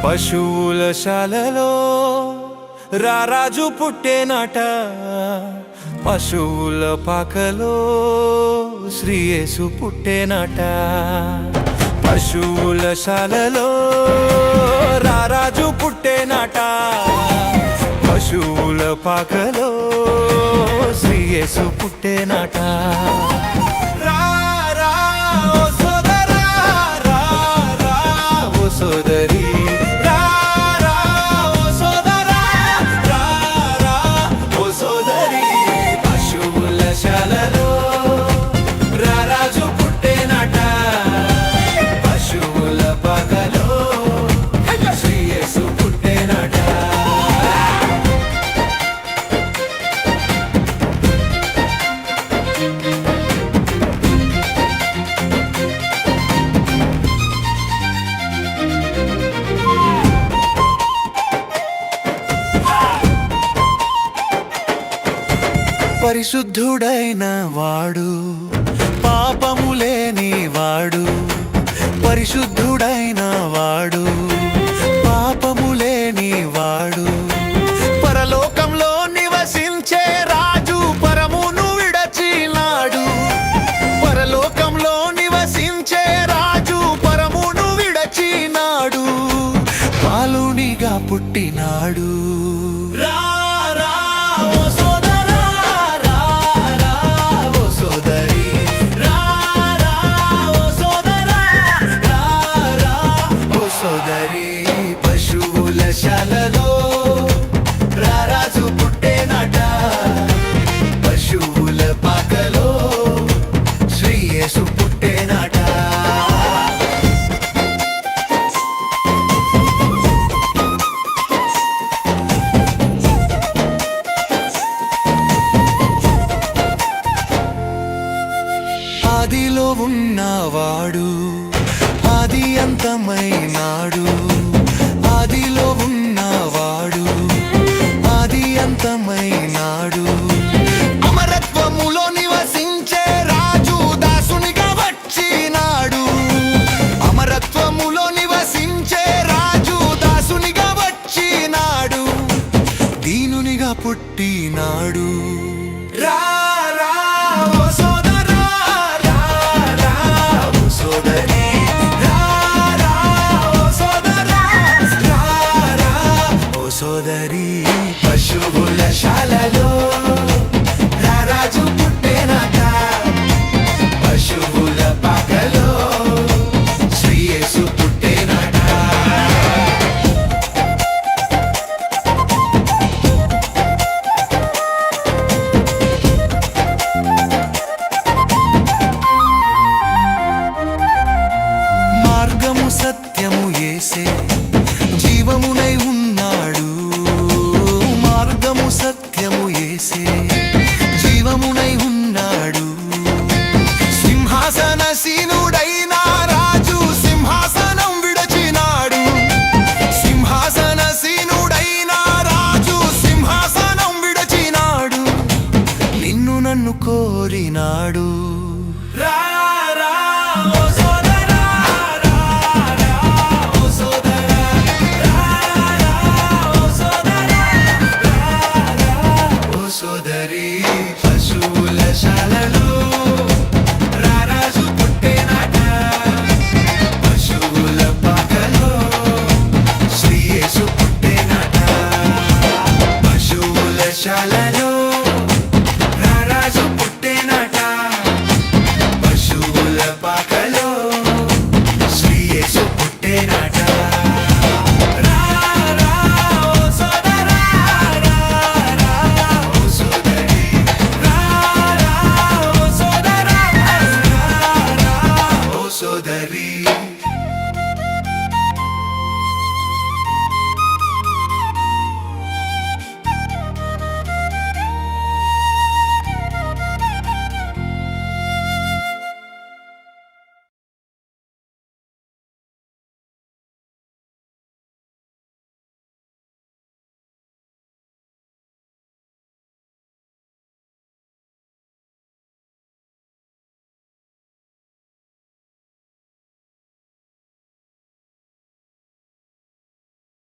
పశువుల శాలలో రారాజు పుట్టేనాట, పశువుల పాకలో శ్రీయేసు పుట్టేనాట. పశువుల శాలలో రారాజు పుట్టేనాట, పశువుల పాకలో శ్రీయేసు పుట్టేనాట. సోదరి పరిశుద్ధుడైన వాడు, పాపము లేని వాడు, పరిశుద్ధుడైన వాడు, పాపము లేని వాడు, పరలోకంలో నివసించే రాజు పరమును విడచినాడు. పరలోకంలో నివసించే రాజు పరమును విడచినాడు, బాలునిగా పుట్టినాడు. పశువుల శాలలో రారాజు పుట్టేనాట, పశువుల పాకలో శ్రీయేసు పుట్టేనాట. ఆదిలో ఉన్నవాడు ఆది అంతమైనాడు, ఆదిలో ఉన్నవాడు ఆది అంతమైనాడు. అమరత్వములో నివసించే రాజు దాసునిగా వచ్చినాడు, అమరత్వములో నివసించే రాజు దాసునిగా వచ్చినాడు, దీనునిగా పుట్టినాడు. సోదరి పశువుల శాలలో రారాజు పుట్టేనాట, పశువుల పాకలో శ్రీయేసు పుట్టేనాట. మార్గము సత్యము యేసే, జీవమునై ఉన్నాడు. మార్గము సత్యము యేసే, జీవమునై ఉన్నాడు. సింహాసనసీనుడైన రాజు సింహాసనం విడచినాడు, సింహాసనసీనుడైన రాజు సింహాసనం విడచినాడు, నిన్ను నన్ను కోరినాడు. సోదరి పశువుల శాలలో